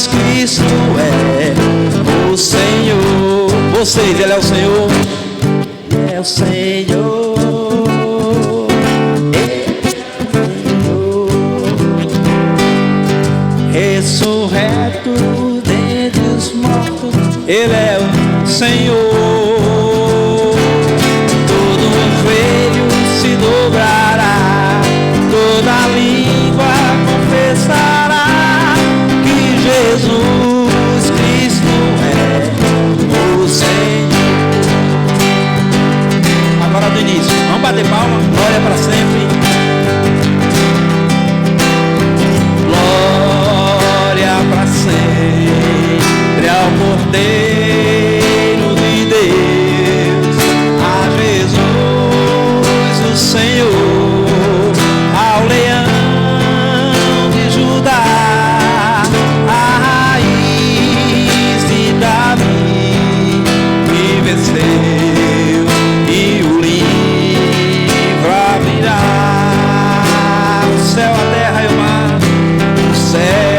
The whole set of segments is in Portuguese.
Cristo é o Senhor. Vocês, Ele é o Senhor. Ele é o Senhor. Ressurreto dentre os mortos, Ele é o Senhor. Todo joelho se dobrará, toda língua confessará que Jesus Cristo é o Senhor. Agora do início, vamos bater palma, glória para sempre. Para sempre ao Cordeiro de Deus, a Jesus o Senhor, ao Leão de Judá, a raiz de Davi, que venceu e o livro abrirá. O céu, a terra e o mar, o céu,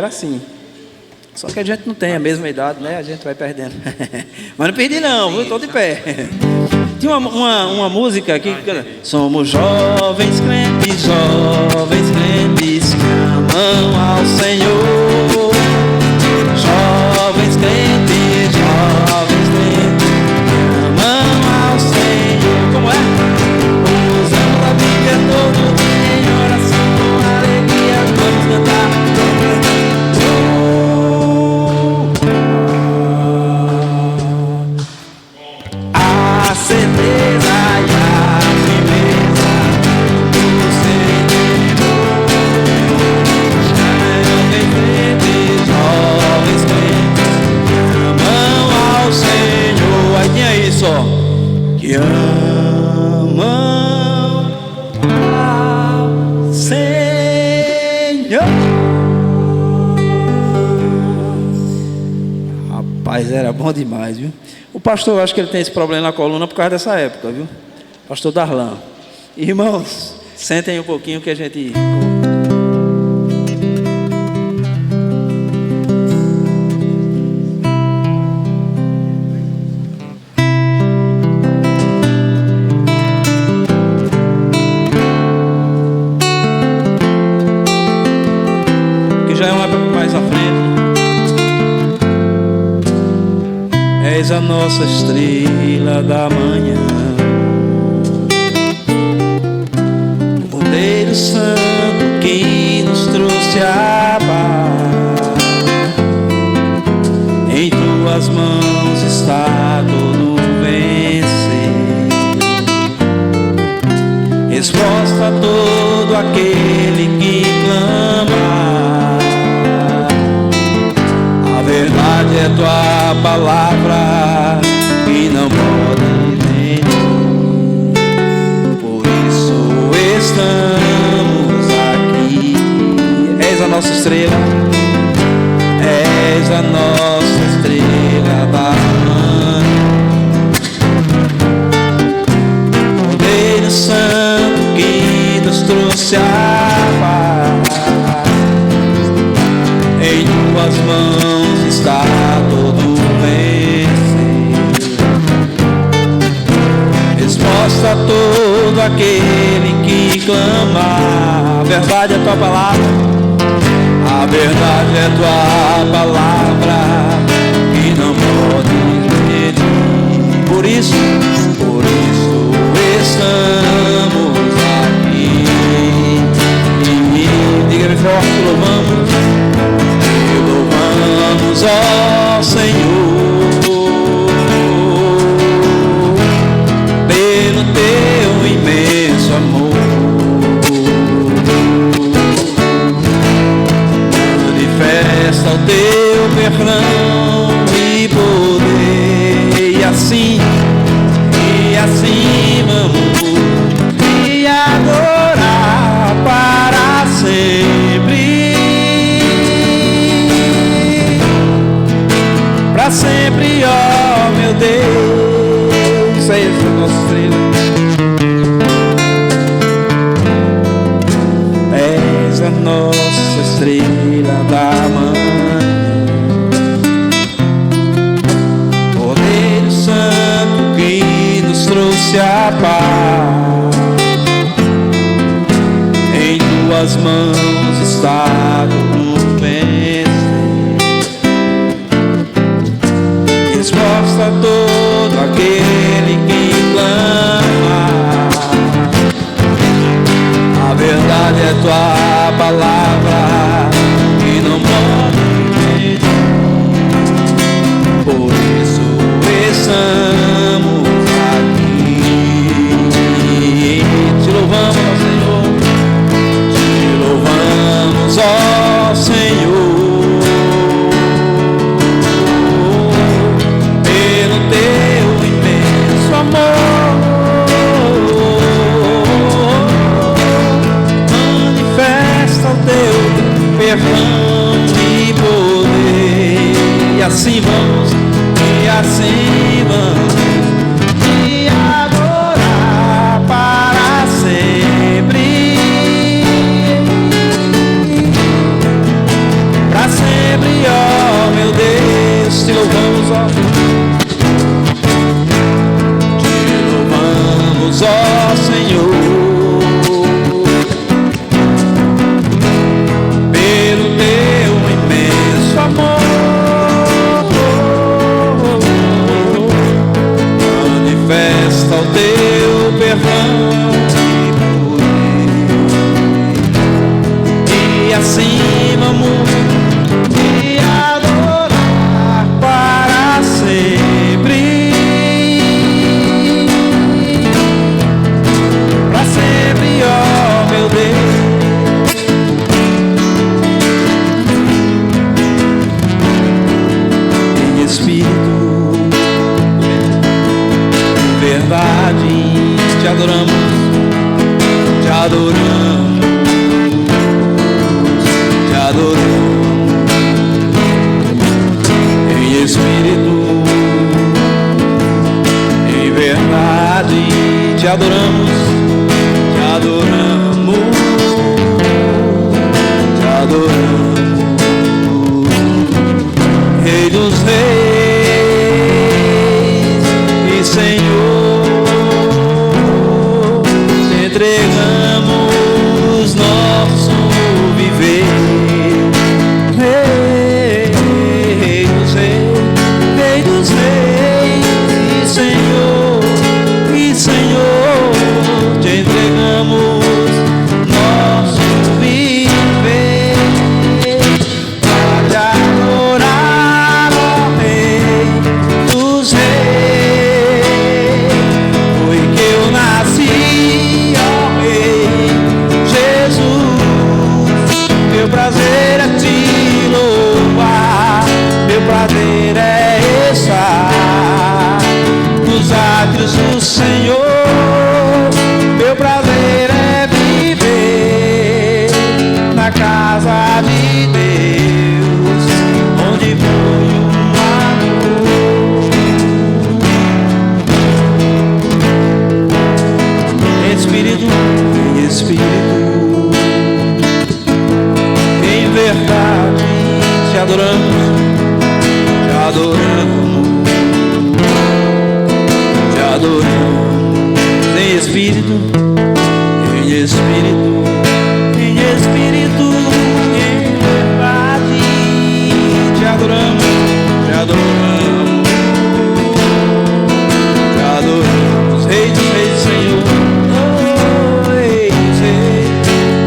assim. Só que a gente não tem a mesma idade, né? A gente vai perdendo. Mas não perdi não, viu? Estou de pé. Tinha uma música aqui que somos jovens crentes que amam ao Senhor. Jovens crentes que amam ao Senhor. Como é? Usando a Bíblia todo dia em oração com alegria, vamos cantar. Que amam ao Senhor. Rapaz, era bom demais, viu? O pastor, eu acho que ele tem esse problema na coluna por causa dessa época, viu? Pastor Darlan. Irmãos, sentem um pouquinho que a gente... És a nossa estrela da manhã, Santo que nos trouxe a paz. Em tuas mãos está todo vencer. Resposta a todo aquele que clama. A verdade é tua palavra e não pode mentir. Por isso estamos aqui. És a nossa estrela, és a nossa estrela da manhã. Cordeiro Santo que nos trouxe a paz. Em tuas mãos está todo vencer. Resposta a todo aquele que clama. A verdade é tua palavra. A verdade é tua palavra que não pode mentir. Por isso estamos aqui. E diga bem forte, louvamos, ó Senhor, pelo teu imenso amor. Manifesta o teu perdão e poder, e assim vamos te adorar para sempre. Para sempre, ó meu Deus. É essa a nossa estrela. És a nossa estrela da manhã. Cordeiro Santo que nos trouxe a paz. Em tuas mãos está tudo vencer. Resposta a todo aquele que clama. A verdade é tua palavra que não pode mentir. Por isso estamos aqui. Te louvamos, ó Senhor. Te louvamos, ó Senhor. Perdão e poder, e assim vamos te adorar para sempre. Para sempre, ó meu Deus, te louvamos, ó. Te louvamos, ó Senhor. Manifesta o teu perdão e poder, e assim vamos te adorar para sempre. Para sempre, ó meu Deus. Em espírito, verdade, te adoramos, te adoramos, te adoramos. Em espírito, em verdade, te adoramos, te adoramos, te adoramos. Rei dos reis e Senhor, te entregamos nosso viver. Rei dos reis e Senhor, te entregamos nosso em espírito, em verdade. Te adoramos, te adoramos, te adoramos, em espírito, em espírito, em espírito, em verdade. Te adoramos, te adoramos, te adoramos, Rei dos Reis, Senhor, oh, Rei dos Reis,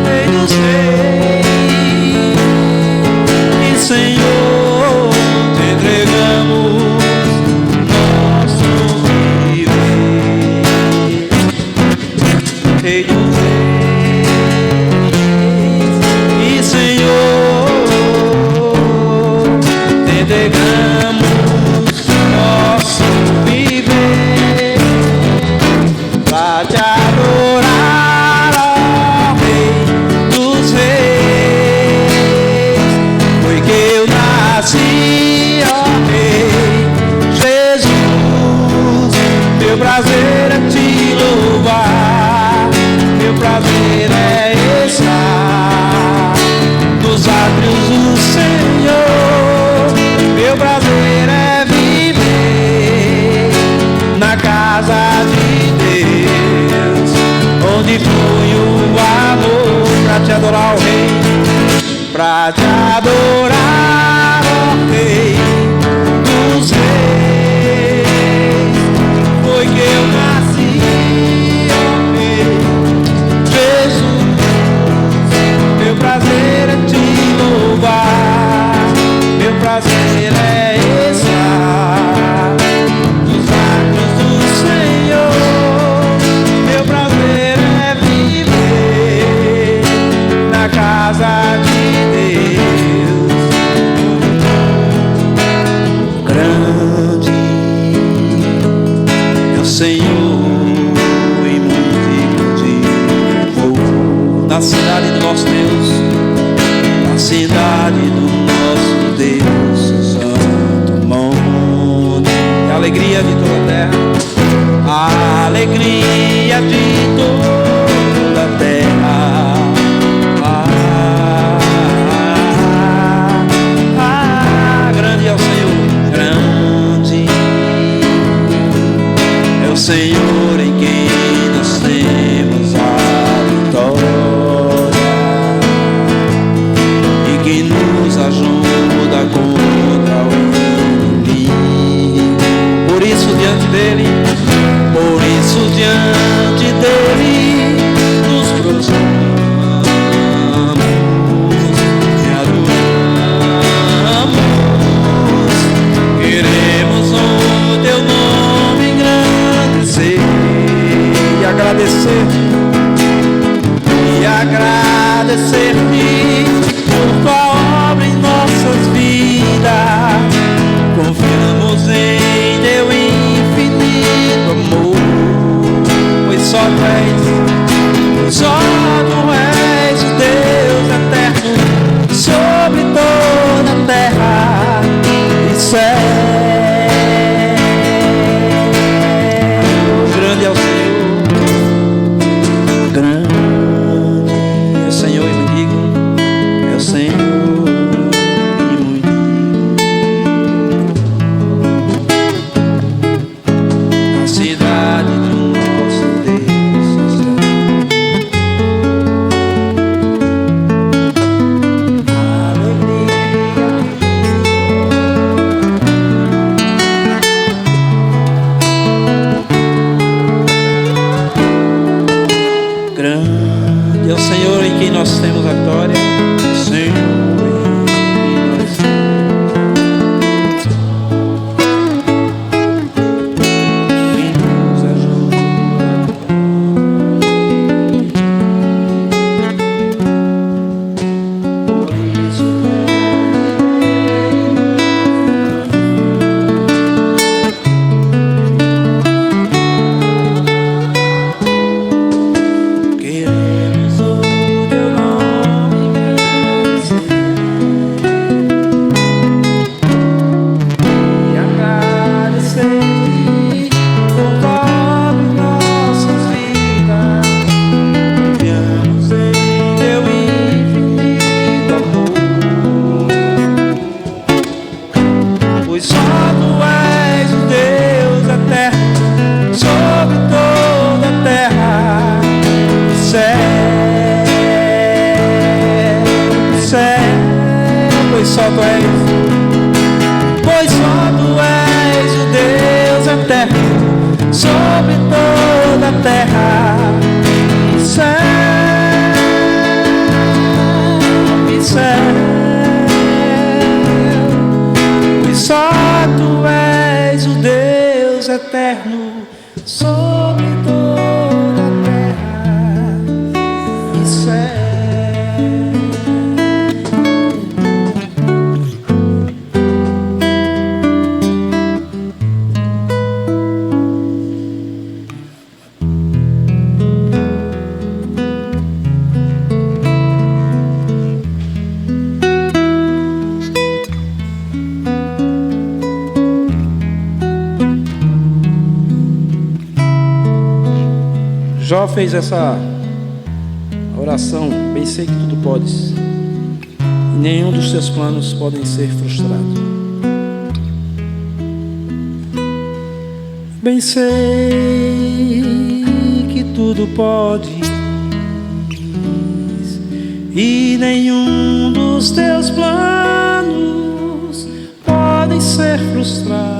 Rei dos Reis, e Senhor, te entregamos nosso viver, Rei dos Reis, e Senhor, te entregamos nosso viver, pra te adorar, ó Rei dos Reis. Foi que eu nasci, ó Rei Jesus. Meu prazer é te louvar, meu prazer é estar nos átrios do Senhor. Meu prazer é viver na casa de Deus, onde flui o amor, pra te adorar, ó Rei, pra te adorar, ó Rei dos Reis. Foi que eu nasci, ó Rei Jesus. Meu prazer é te louvar, meu prazer é estar nos atos do Senhor. Meu prazer é viver na casa de Deus. Grande é o Senhor e muito digno, na cidade do nosso Deus, na cidade do nosso Deus, santo monte, a alegria de toda a terra, a alegria de toda a terra. Grande é o Senhor, grande é o Senhor em quem nós temos a vitória, e que nos ajuda contra o inimigo. Por isso diante dele, por isso diante dele nos prostramos e adoramos. Queremos o teu nome engrandecer e agradecer, e agradecer-te por tua obra em nossas vidas. Confiamos em teu infinito amor, pois só tu és o Deus eterno sobre toda a terra e céu. Grande é o Senhor, grande é o Senhor e muito digno, é o Senhor e muito digno, na cidade do nosso Deus. Grande é o Senhor em quem nós temos a vitória, Senhor em quem nós quem nos ajuda. Por isso queremos o teu nome engrandecer. pois só tu és o Deus eterno sobre toda a terra e céu, e céu. Pois só tu és o Deus eterno sobre toda a terra e céu. Jó fez essa oração: bem sei que tudo podes, e nenhum dos teus planos podem ser frustrados. Bem sei que tudo podes, e nenhum dos teus planos podem ser frustrados.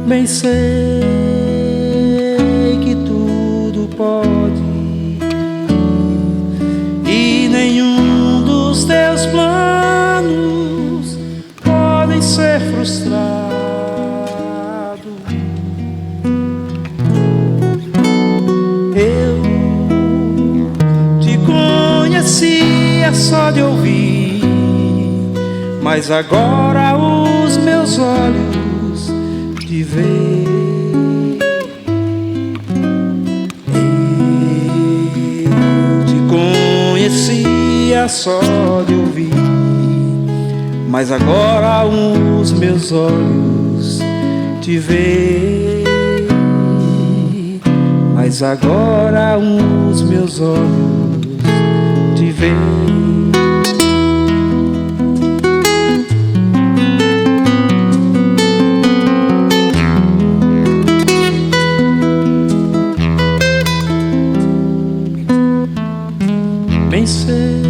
Bem sei que tudo pode, e nenhum dos teus planos podem ser frustrados. Eu te conhecia só de ouvir, mas agora os meus olhos te ver. Eu te conhecia só de ouvir, mas agora os meus olhos te veem. Mas agora os meus olhos te veem. Bem sei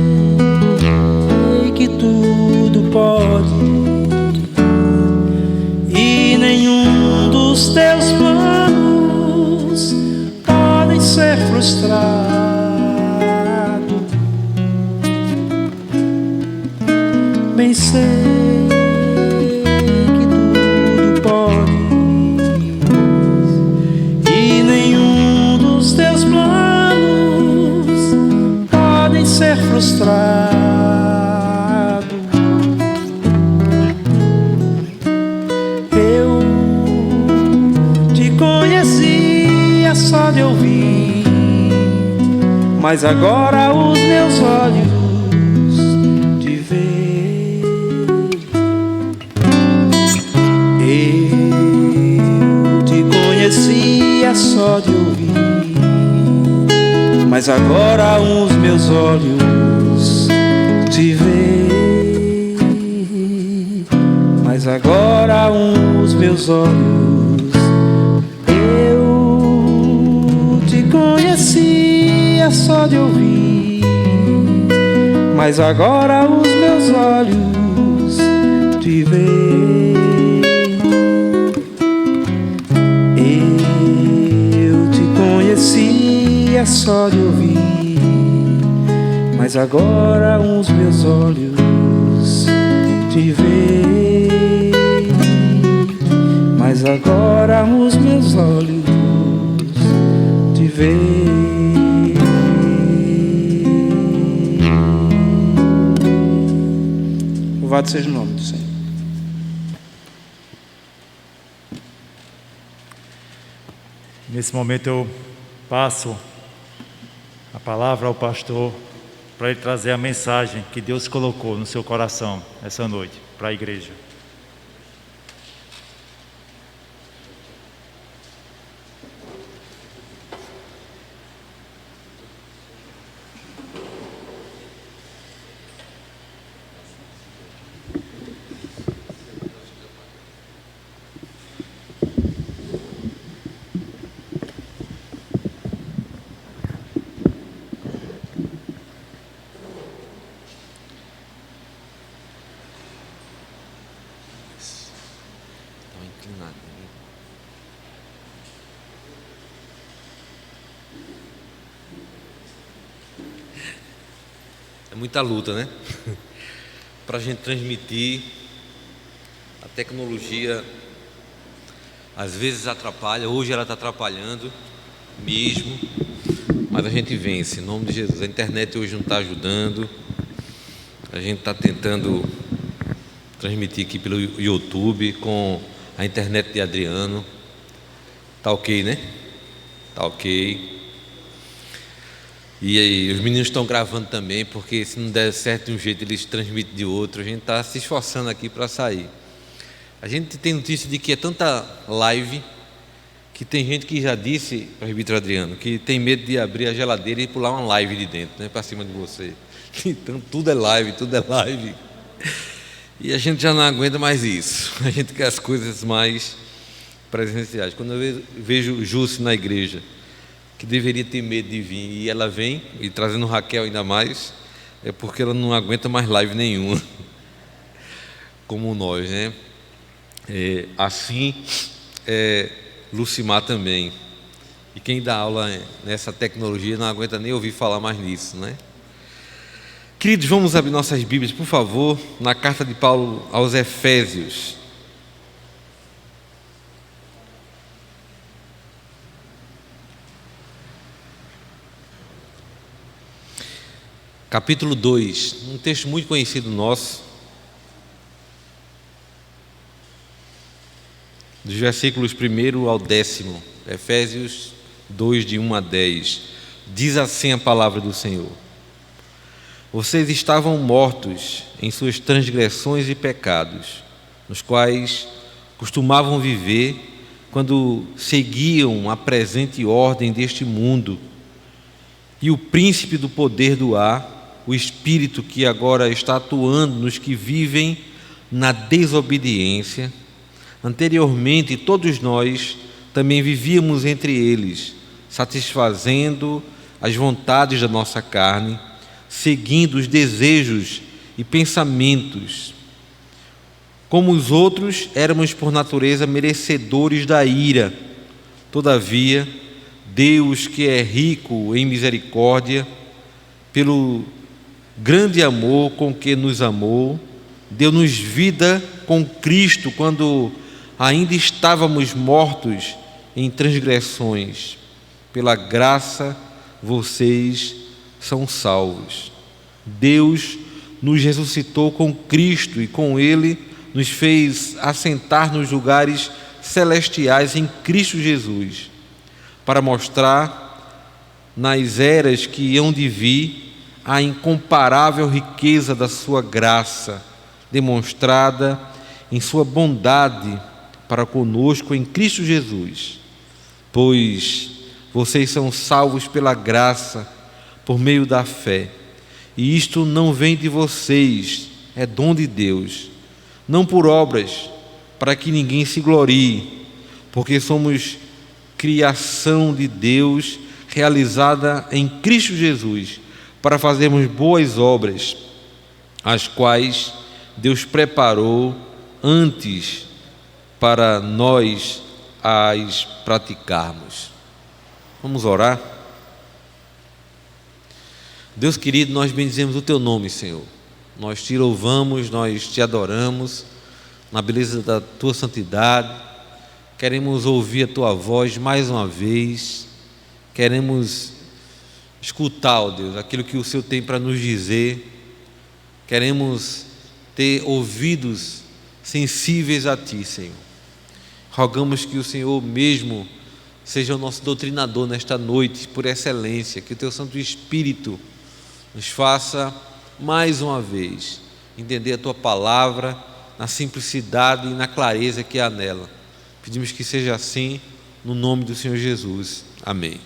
que tudo pode, e nenhum dos teus planos podem ser frustrados. Bem sei que tudo pode, e nenhum dos teus planos podem ser frustrados. Eu te conhecia só de ouvir, mas agora os meus olhos te veem. Eu te conhecia só de ouvir, mas agora os meus olhos te veem. Mas agora os meus olhos, eu te conhecia só de ouvir, mas agora os meus olhos te veem. Eu te conhecia só de ouvir, mas agora os meus olhos te veem. Mas agora os meus olhos te veem. Louvado seja o nome do Senhor. Nesse momento eu passo a palavra ao pastor para ele trazer a mensagem que Deus colocou no seu coração essa noite para a igreja. É muita luta, né? Para a gente transmitir. A tecnologia às vezes atrapalha, hoje ela está atrapalhando mesmo, mas a gente vence, em nome de Jesus. A internet hoje não está ajudando, a gente está tentando transmitir aqui pelo YouTube com a internet de Adriano. Tá ok, né? Tá ok. E aí, os meninos estão gravando também, porque se não der certo de um jeito, eles transmitem de outro. A gente está se esforçando aqui para sair. A gente tem notícia de que é tanta live que tem gente que já disse, presbítero Adriano, que tem medo de abrir a geladeira e pular uma live de dentro, né, para cima de você. Então tudo é live, tudo é live. E a gente já não aguenta mais isso. A gente quer as coisas mais presenciais. Quando eu vejo Jússi na igreja, que deveria ter medo de vir, e ela vem, e trazendo Raquel ainda mais, é porque ela não aguenta mais live nenhuma, como nós, né? Assim Lucimar também. E quem dá aula nessa tecnologia não aguenta nem ouvir falar mais nisso, né? Queridos, vamos abrir nossas Bíblias, por favor, na carta de Paulo aos Efésios. Capítulo 2, um texto muito conhecido nosso, dos versículos 1 ao 10, Efésios 2, de 1 a 10, diz assim a palavra do Senhor: vocês estavam mortos em suas transgressões e pecados, nos quais costumavam viver quando seguiam a presente ordem deste mundo e o príncipe do poder do ar, o espírito que agora está atuando nos que vivem na desobediência. Anteriormente, todos nós também vivíamos entre eles, satisfazendo as vontades da nossa carne, seguindo os desejos e pensamentos. Como os outros, éramos por natureza merecedores da ira. Todavia, Deus, que é rico em misericórdia, pelo grande amor com que nos amou, deu-nos vida com Cristo quando ainda estávamos mortos em transgressões. Pela graça vocês são salvos. Deus nos ressuscitou com Cristo e com Ele nos fez assentar nos lugares celestiais em Cristo Jesus, para mostrar nas eras que hão de vir a incomparável riqueza da sua graça, demonstrada em sua bondade para conosco em Cristo Jesus. Pois vocês são salvos pela graça, por meio da fé. E isto não vem de vocês, é dom de Deus, não por obras, para que ninguém se glorie, porque somos criação de Deus, realizada em Cristo Jesus, para fazermos boas obras, as quais Deus preparou antes para nós as praticarmos. Vamos orar? Deus querido, nós bendizemos o Teu nome, Senhor. Nós Te louvamos, nós Te adoramos, na beleza da Tua santidade. Queremos ouvir a Tua voz mais uma vez. Queremos escutar, ó Deus, aquilo que o Senhor tem para nos dizer. Queremos ter ouvidos sensíveis a Ti, Senhor. Rogamos que o Senhor mesmo seja o nosso doutrinador nesta noite, por excelência, que o Teu Santo Espírito nos faça mais uma vez entender a Tua palavra na simplicidade e na clareza que há nela. Pedimos que seja assim, no nome do Senhor Jesus. Amém.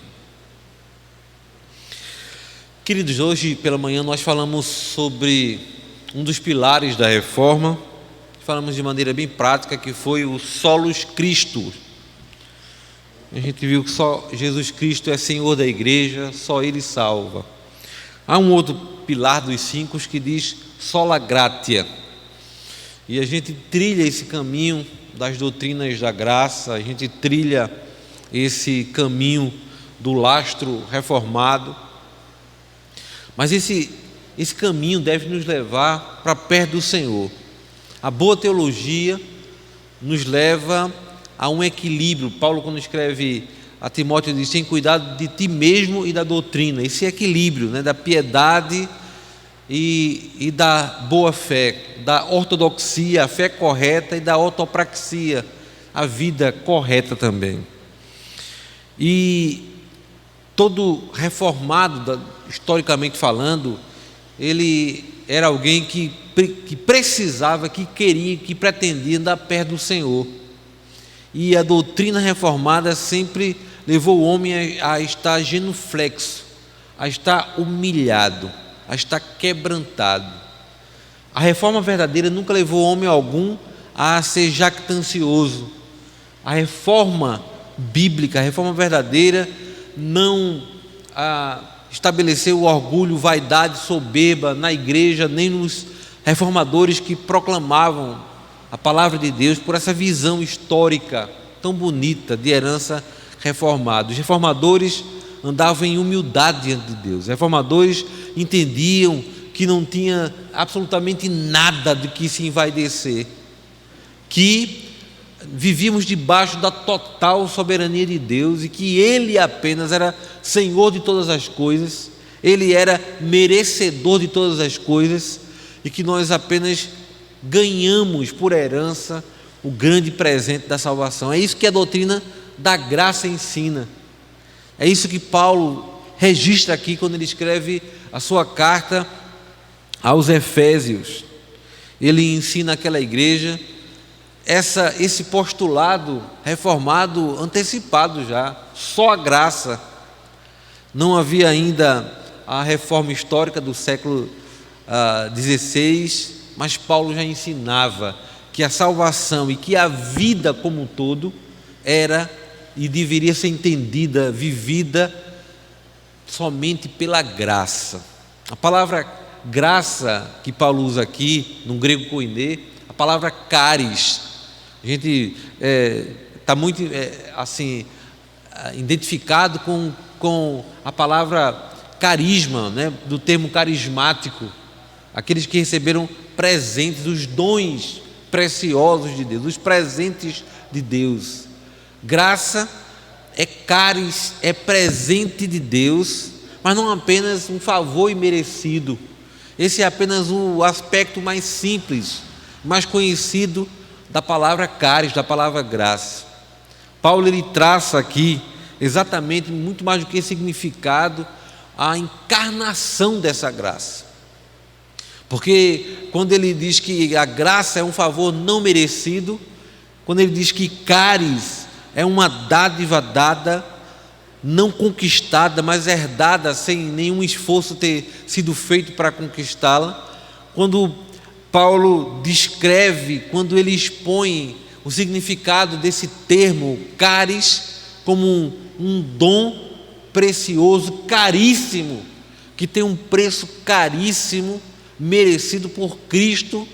Queridos, hoje pela manhã nós falamos sobre um dos pilares da reforma. Falamos de maneira bem prática, que foi o Solus Christus. A gente viu que só Jesus Cristo é Senhor da igreja, só Ele salva. Há um outro pilar dos 5 que diz sola gratia. E a gente trilha esse caminho das doutrinas da graça, a gente trilha esse caminho do lastro reformado. Mas esse esse caminho deve nos levar para perto do Senhor. A boa teologia nos leva a um equilíbrio. Paulo, quando escreve a Timóteo, diz: tem cuidado de ti mesmo e da doutrina. Esse equilíbrio, né, da piedade e da boa fé, da ortodoxia, a fé correta, e da ortopraxia, a vida correta também. E todo reformado, historicamente falando, ele era alguém que precisava, que queria, que pretendia andar perto do Senhor. E a doutrina reformada sempre levou o homem a estar genuflexo, a estar humilhado, a estar quebrantado. A reforma verdadeira nunca levou homem algum a ser jactancioso. A reforma bíblica, a reforma verdadeira, não estabeleceu o orgulho, vaidade, soberba na igreja, nem nos reformadores que proclamavam a palavra de Deus por essa visão histórica tão bonita de herança reformada. Os reformadores andavam em humildade diante de Deus. Os reformadores entendiam que não tinha absolutamente nada de que se envaidecer, que vivíamos debaixo da total soberania de Deus e que Ele apenas era Senhor de todas as coisas, Ele era merecedor de todas as coisas, e que nós apenas ganhamos por herança o grande presente da salvação. É isso que a doutrina da graça ensina. É isso que Paulo registra aqui quando ele escreve a sua carta aos Efésios. Ele ensina àquela igreja esse postulado reformado antecipado já, só a graça. Não havia ainda a reforma histórica do século XVI, mas Paulo já ensinava que a salvação e que a vida como um todo era e deveria ser entendida, vivida somente pela graça. A palavra graça que Paulo usa aqui, no grego koiné, a palavra charis, a gente está muito identificado com a palavra carisma, né, do termo carismático, aqueles que receberam presentes, os dons preciosos de Deus, os presentes de Deus. Graça é charis, é presente de Deus, mas não apenas um favor imerecido. Esse é apenas o aspecto mais simples, mais conhecido da palavra charis, da palavra graça. Paulo ele traça aqui exatamente, muito mais do que significado, a encarnação dessa graça. Porque quando ele diz que a graça é um favor não merecido, quando ele diz que charis é uma dádiva dada, não conquistada, mas herdada sem nenhum esforço ter sido feito para conquistá-la, quando Paulo descreve, quando ele expõe o significado desse termo charis como um dom precioso, caríssimo, que tem um preço caríssimo, merecido por Cristo,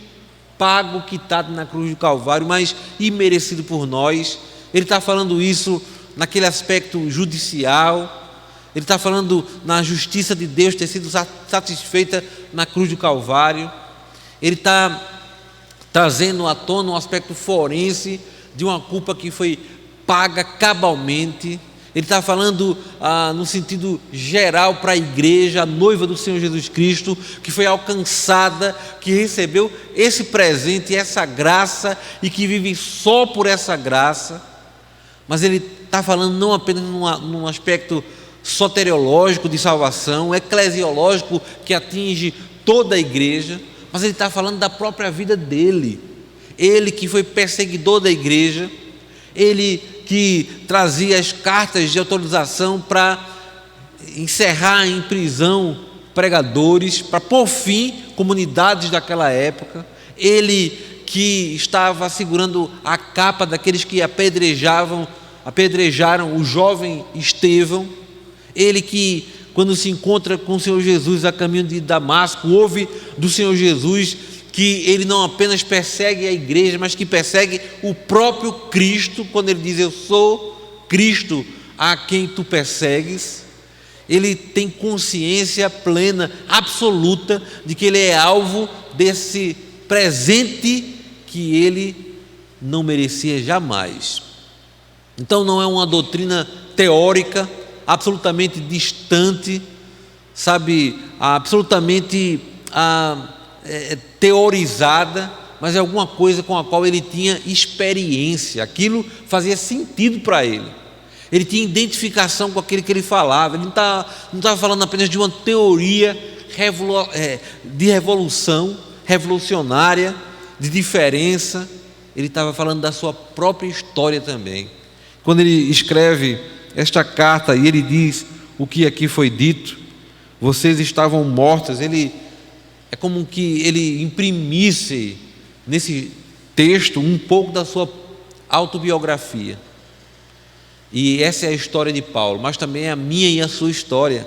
pago, quitado na cruz do Calvário, mas imerecido por nós. Ele está falando isso naquele aspecto judicial, ele está falando na justiça de Deus ter sido satisfeita na cruz do Calvário. Ele está trazendo à tona um aspecto forense de uma culpa que foi paga cabalmente. Ele está falando no sentido geral para a igreja, a noiva do Senhor Jesus Cristo, que foi alcançada, que recebeu esse presente, essa graça, e que vive só por essa graça. Mas ele está falando não apenas num aspecto soteriológico de salvação, eclesiológico, que atinge toda a igreja, mas ele está falando da própria vida dele. Ele que foi perseguidor da igreja, ele que trazia as cartas de autorização para encerrar em prisão pregadores, para pôr fim comunidades daquela época, ele que estava segurando a capa daqueles que apedrejaram o jovem Estevão, ele que, quando se encontra com o Senhor Jesus a caminho de Damasco, ouve do Senhor Jesus que ele não apenas persegue a igreja, mas que persegue o próprio Cristo, quando ele diz: eu sou Cristo a quem tu persegues. ele tem consciência plena, absoluta, de que ele é alvo desse presente que ele não merecia jamais. Então não é uma doutrina teórica, absolutamente distante, sabe, absolutamente teorizada, mas é alguma coisa com a qual ele tinha experiência, aquilo fazia sentido para ele. Ele tinha identificação com aquele que ele falava. Ele não estava falando apenas de uma teoria de revolução, revolucionária, de diferença. Ele estava falando da sua própria história também. Quando ele escreve esta carta e ele diz o que aqui foi dito, vocês estavam mortos, é como que ele imprimisse nesse texto um pouco da sua autobiografia. E essa é a história de Paulo, mas também é a minha e a sua história.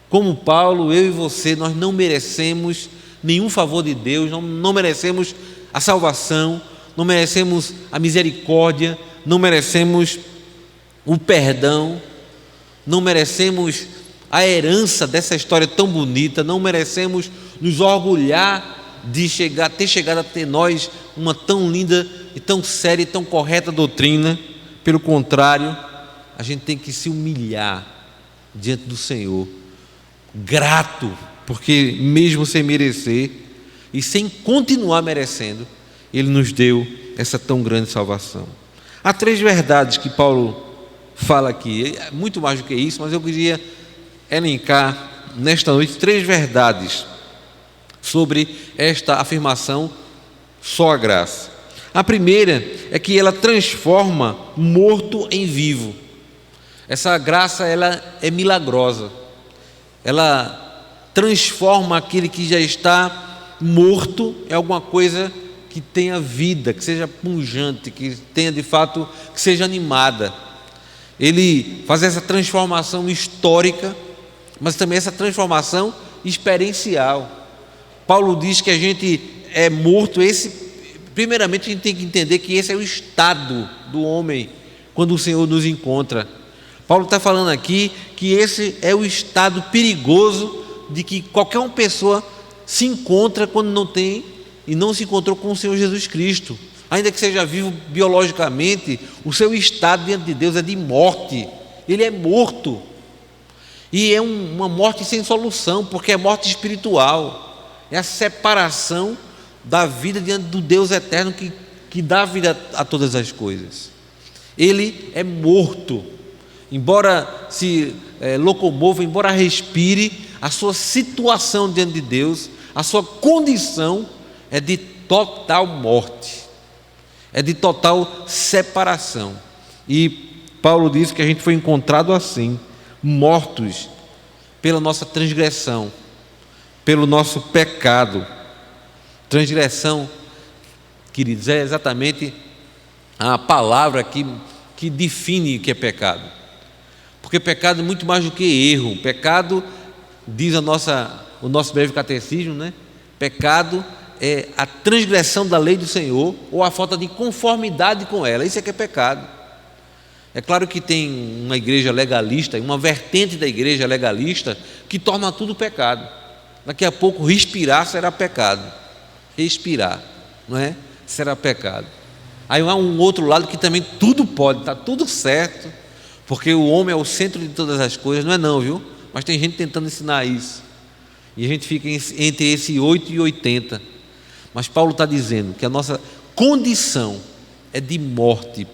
Como Paulo, eu e você, nós não merecemos nenhum favor de Deus, não merecemos a salvação, não merecemos a misericórdia, não merecemos o perdão, não merecemos a herança dessa história tão bonita, não merecemos nos orgulhar de ter chegado até nós uma tão linda e tão séria e tão correta doutrina. Pelo contrário, a gente tem que se humilhar diante do Senhor, grato, porque mesmo sem merecer e sem continuar merecendo, Ele nos deu essa tão grande salvação. Há 3 verdades que Paulo fala aqui, muito mais do que isso, mas eu queria elencar nesta noite 3 verdades sobre esta afirmação, só a graça. A primeira é que ela transforma morto em vivo. Essa graça, ela é milagrosa. Ela transforma aquele que já está morto em alguma coisa que tenha vida, que seja pungente, que tenha de fato, que seja animada. Ele faz essa transformação histórica, mas também essa transformação experiencial. Paulo diz que a gente é morto, primeiramente a gente tem que entender que esse é o estado do homem quando o Senhor nos encontra. Paulo está falando aqui que esse é o estado perigoso de que qualquer uma pessoa se encontra quando não tem e não se encontrou com o Senhor Jesus Cristo. Ainda que seja vivo biologicamente, o seu estado diante de Deus é de morte. Ele é morto. E é uma morte sem solução, porque é morte espiritual. É a separação da vida diante do Deus eterno que dá vida a todas as coisas. Ele é morto. Embora se locomova, embora respire, a sua situação diante de Deus, a sua condição é de total morte, é de total separação. E Paulo diz que a gente foi encontrado assim, mortos pela nossa transgressão, pelo nosso pecado. Transgressão, queridos, é exatamente a palavra que define o que é pecado. Porque pecado é muito mais do que erro. Pecado, diz o nosso breve catecismo, né? Pecado é a transgressão da lei do Senhor ou a falta de conformidade com ela. Isso é que é pecado. É claro que tem uma igreja legalista, uma vertente da igreja legalista que torna tudo pecado. Daqui a pouco respirar será pecado. Respirar, não é? Será pecado. Aí há um outro lado que também tudo pode, está tudo certo, porque o homem é o centro de todas as coisas. Não é não, viu? Mas tem gente tentando ensinar isso. E a gente fica entre esse 8 e 80. Mas Paulo está dizendo que a nossa condição é de morte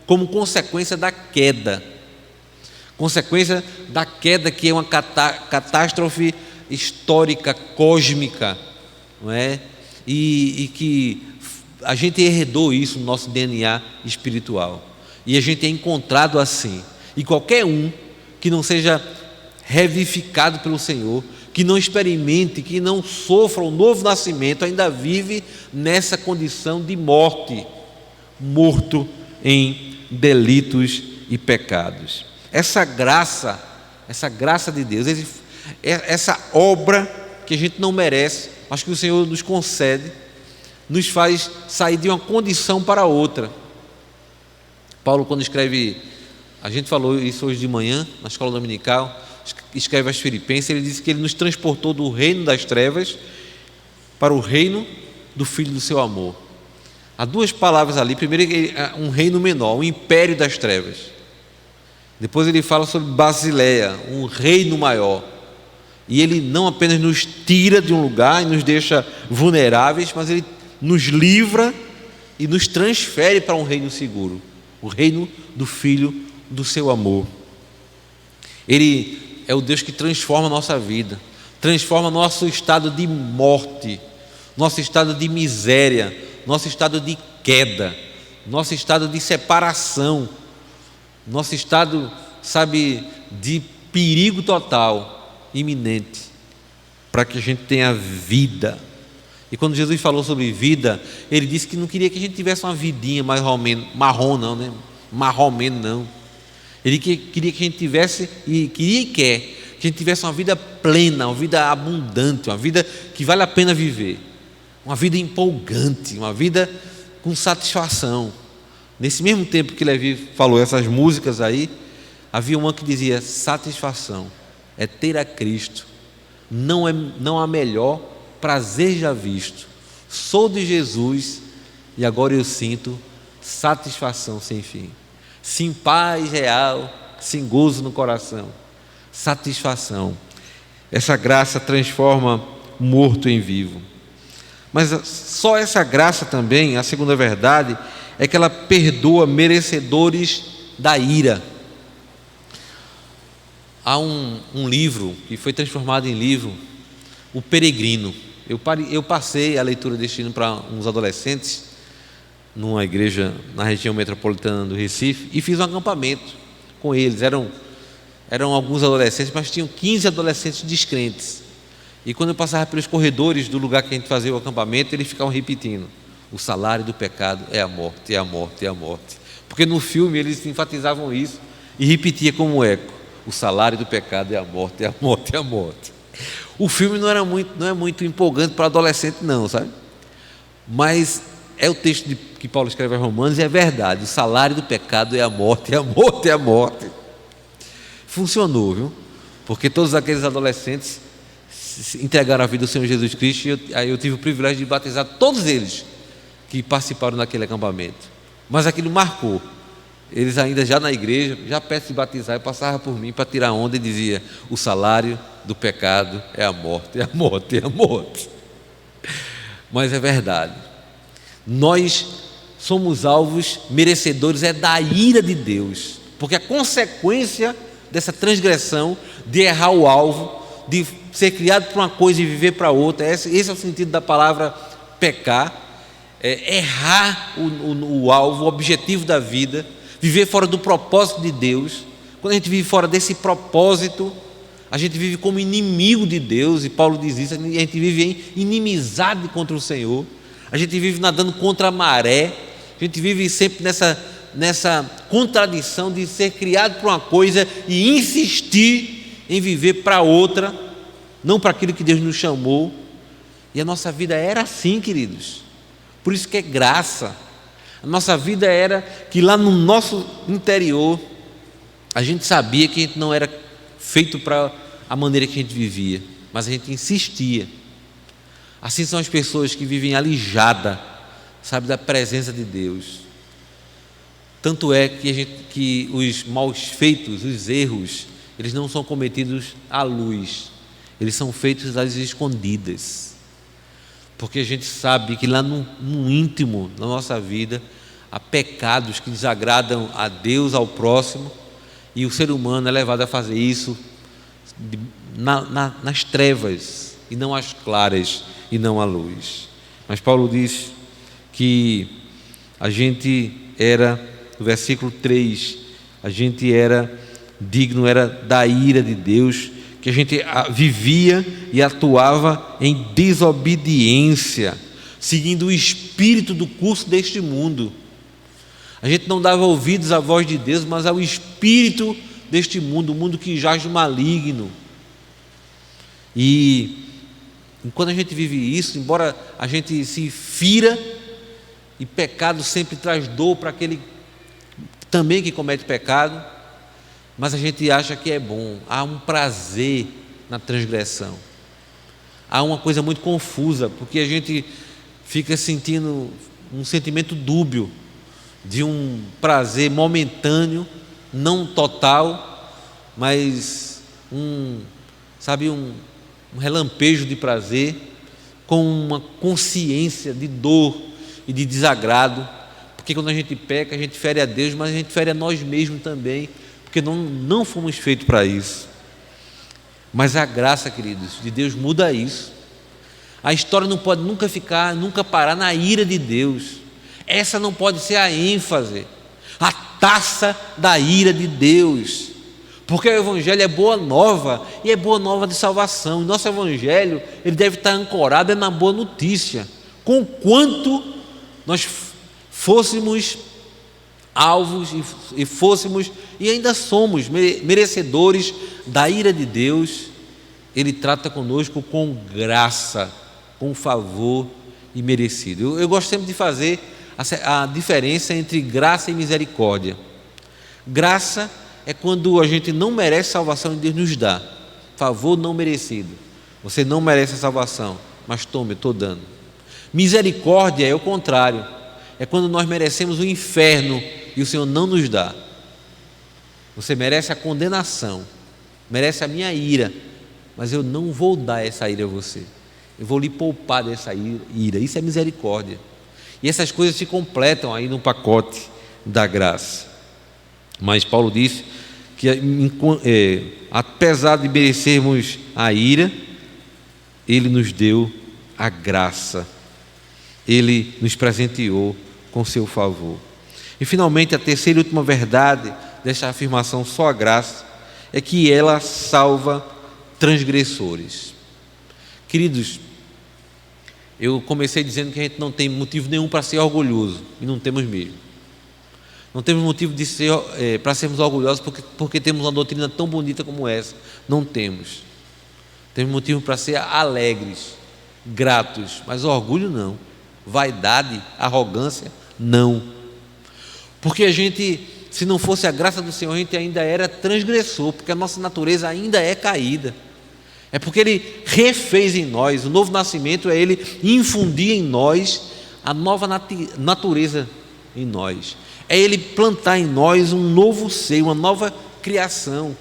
como consequência da queda. Consequência da queda, que é uma catástrofe histórica, cósmica, não é? E que a gente herdou isso no nosso DNA espiritual. E a gente é encontrado assim. E qualquer um que não seja revivificado pelo Senhor, que não experimente, que não sofra um novo nascimento, ainda vive nessa condição de morte, morto em delitos e pecados. Essa graça de Deus, essa obra que a gente não merece, mas que o Senhor nos concede, nos faz sair de uma condição para outra. Paulo, quando escreve a gente falou isso hoje de manhã, na escola dominical, escreve aos Filipenses, ele diz que ele nos transportou do reino das trevas para o reino do Filho do seu amor. Há duas palavras ali. Primeiro, um reino menor, um império das trevas. Depois ele fala sobre Basileia, um reino maior. E ele não apenas nos tira de um lugar e nos deixa vulneráveis, mas ele nos livra e nos transfere para um reino seguro, o reino do Filho do seu amor. Ele é o Deus que transforma a nossa vida, transforma nosso estado de morte, nosso estado de miséria, nosso estado de queda, nosso estado de separação, nosso estado, de perigo total, iminente, para que a gente tenha vida. E quando Jesus falou sobre vida, ele disse que não queria que a gente tivesse uma vidinha marrom não. Ele queria que a gente tivesse, e queria e quer, que a gente tivesse uma vida plena, uma vida abundante, uma vida que vale a pena viver, uma vida empolgante, uma vida com satisfação. Nesse mesmo tempo que Levi falou essas músicas aí, havia uma que dizia: satisfação é ter a Cristo, não há melhor prazer já visto, sou de Jesus e agora eu sinto satisfação sem fim, sim, paz real, sim, gozo no coração, satisfação. Essa graça transforma morto em vivo. Mas só essa graça também, a segunda verdade, é que ela perdoa merecedores da ira. Há um livro que foi transformado em livro, O Peregrino. Eu passei a leitura deste livro para uns adolescentes numa igreja na região metropolitana do Recife e fiz um acampamento com eles. Eram alguns adolescentes, mas tinham 15 adolescentes descrentes. E quando eu passava pelos corredores do lugar que a gente fazia o acampamento, eles ficavam repetindo: o salário do pecado é a morte, é a morte, é a morte. Porque no filme eles enfatizavam isso e repetia como eco: o salário do pecado é a morte, é a morte, é a morte. O filme não é muito empolgante para adolescente não, sabe? Mas é o texto que Paulo escreve aos Romanos e é verdade: o salário do pecado é a morte, é a morte, é a morte. Funcionou, viu? Porque todos aqueles adolescentes entregaram a vida ao Senhor Jesus Cristo e aí eu tive o privilégio de batizar todos eles que participaram daquele acampamento. Mas aquilo marcou. Eles ainda já na igreja, já perto de batizar, passavam por mim para tirar onda e dizia: o salário do pecado é a morte, é a morte, é a morte. Mas é verdade, nós somos alvos merecedores da ira de Deus, porque a consequência dessa transgressão, de errar o alvo, de ser criado para uma coisa e viver para outra, esse é o sentido da palavra pecar, é errar o alvo, o objetivo da vida, viver fora do propósito de Deus. Quando a gente vive fora desse propósito, a gente vive como inimigo de Deus, e Paulo diz isso: a gente vive em inimizade contra o Senhor, a gente vive nadando contra a maré, a gente vive sempre nessa contradição de ser criado para uma coisa e insistir em viver para outra, não para aquilo que Deus nos chamou. E a nossa vida era assim, queridos, por isso que é graça. A nossa vida era que lá no nosso interior a gente sabia que a gente não era feito para a maneira que a gente vivia, mas a gente insistia. Assim são as pessoas que vivem alijadas, da presença de Deus. Tanto é que os maus feitos, os erros, eles não são cometidos à luz, eles são feitos às escondidas, porque a gente sabe que lá no íntimo da nossa vida há pecados que desagradam a Deus, ao próximo, e o ser humano é levado a fazer isso nas trevas e não às claras e não à luz. Mas Paulo diz que a gente era, no versículo 3, a gente era digno, era da ira de Deus, que a gente vivia e atuava em desobediência, seguindo o espírito do curso deste mundo. A gente não dava ouvidos à voz de Deus, mas ao espírito deste mundo, o mundo que jaz no maligno. E quando a gente vive isso, embora a gente se fira, e pecado sempre traz dor para aquele também que comete pecado, mas a gente acha que é bom. Há um prazer na transgressão. Há uma coisa muito confusa, porque a gente fica sentindo um sentimento dúbio de um prazer momentâneo, não total, mas um relampejo de prazer, com uma consciência de dor e de desagrado, porque quando a gente peca, a gente fere a Deus, mas a gente fere a nós mesmos também, porque não fomos feitos para isso. Mas a graça, queridos, de Deus muda isso. A história não pode nunca parar na ira de Deus. Essa não pode ser a ênfase, a taça da ira de Deus, porque o Evangelho é boa nova, e é boa nova de salvação. E nosso Evangelho, ele deve estar ancorado na boa notícia, conquanto nós fôssemos alvos e fôssemos, e ainda somos merecedores da ira de Deus. Ele trata conosco com graça, com favor e merecido. Eu gosto sempre de fazer a diferença entre graça e misericórdia. Graça é quando a gente não merece salvação e Deus nos dá. Favor não merecido. Você não merece a salvação, mas tome, eu estou dando. Misericórdia é o contrário. É quando nós merecemos o inferno e o Senhor não nos dá. Você merece a condenação, merece a minha ira, mas eu não vou dar essa ira a você. Eu vou lhe poupar dessa ira. Isso é misericórdia. E essas coisas se completam aí no pacote da graça. Mas Paulo disse que apesar de merecermos a ira, Ele nos deu a graça. Ele nos presenteou com seu favor. E finalmente, a terceira e última verdade desta afirmação, só a graça, é que ela salva transgressores. Queridos, eu comecei dizendo que a gente não tem motivo nenhum para ser orgulhoso, e não temos mesmo. Não temos motivo para sermos orgulhosos porque temos uma doutrina tão bonita como essa. Não temos. Temos motivo para ser alegres, gratos, mas orgulho não. Vaidade, arrogância, não. Porque a gente, se não fosse a graça do Senhor, a gente ainda era transgressor, porque a nossa natureza ainda é caída. É porque Ele refez em nós, o novo nascimento é Ele infundir em nós a nova natureza em nós. É Ele plantar em nós um novo ser, uma nova criação.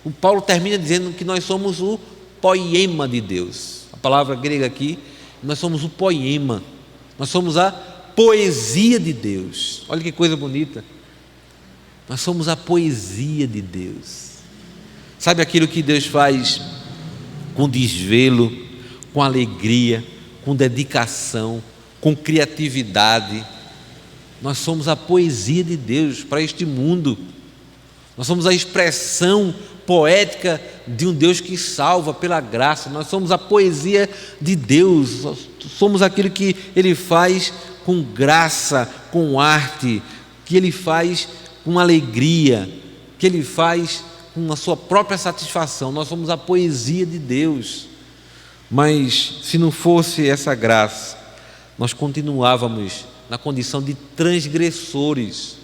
O Paulo termina dizendo que nós somos o poema de Deus. A palavra grega aqui, nós somos o poema. Nós somos a poesia de Deus. Olha que coisa bonita. Nós somos a poesia de Deus. Sabe aquilo que Deus faz com desvelo, com alegria, com dedicação, com criatividade? Nós somos a poesia de Deus para este mundo. Nós somos a expressão poética de um Deus que salva pela graça. Nós somos a poesia de Deus. Somos aquilo que Ele faz com graça, com arte, que Ele faz com alegria, que Ele faz com a sua própria satisfação. Nós somos a poesia de Deus. Mas se não fosse essa graça, nós continuávamos na condição de transgressores,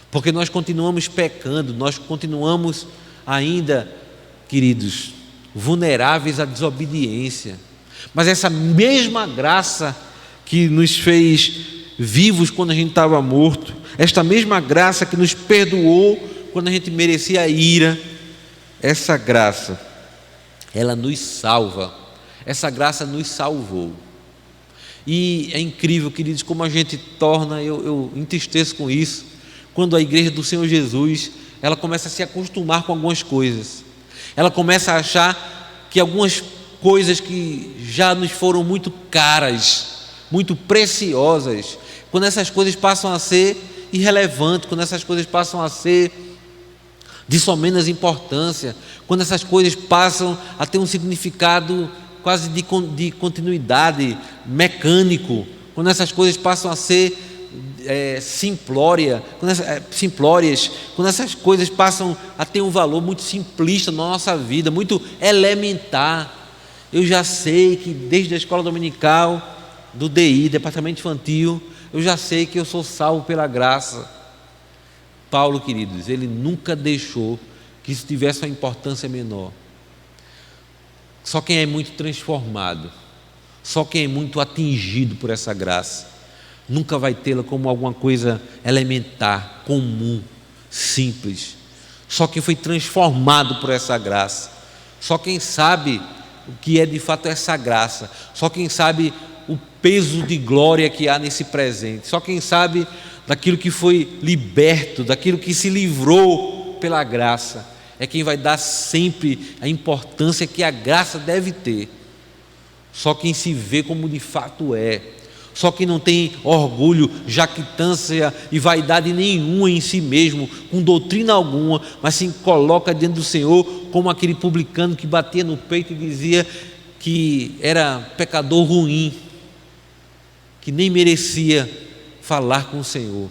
porque nós continuamos pecando, nós continuamos ainda, queridos, vulneráveis à desobediência. Mas essa mesma graça que nos fez vivos quando a gente estava morto, esta mesma graça que nos perdoou quando a gente merecia a ira, essa graça, ela nos salva, essa graça nos salvou. E é incrível, queridos, como a gente torna, eu entristeço com isso, quando a igreja do Senhor Jesus, ela começa a se acostumar com algumas coisas, ela começa a achar que algumas coisas que já nos foram muito caras, muito preciosas, quando essas coisas passam a ser irrelevantes, quando essas coisas passam a ser de somenos importância, quando essas coisas passam a ter um significado quase de continuidade, mecânico, quando essas coisas passam a ser simplórias, quando essas coisas passam a ter um valor muito simplista na nossa vida, muito elementar. Eu já sei que desde a escola dominical, do DI, Departamento Infantil, eu já sei que eu sou salvo pela graça. Paulo, queridos, ele nunca deixou que isso tivesse uma importância menor. Só quem é muito transformado, só quem é muito atingido por essa graça, nunca vai tê-la como alguma coisa elementar, comum, simples. Só quem foi transformado por essa graça, só quem sabe o que é de fato essa graça, só quem sabe o peso de glória que há nesse presente, só quem sabe daquilo que foi liberto, daquilo que se livrou pela graça, é quem vai dar sempre a importância que a graça deve ter. Só quem se vê como de fato é, só quem não tem orgulho, jactância e vaidade nenhuma em si mesmo, com doutrina alguma, mas se coloca diante do Senhor como aquele publicano que batia no peito e dizia que era pecador ruim, que nem merecia falar com o Senhor.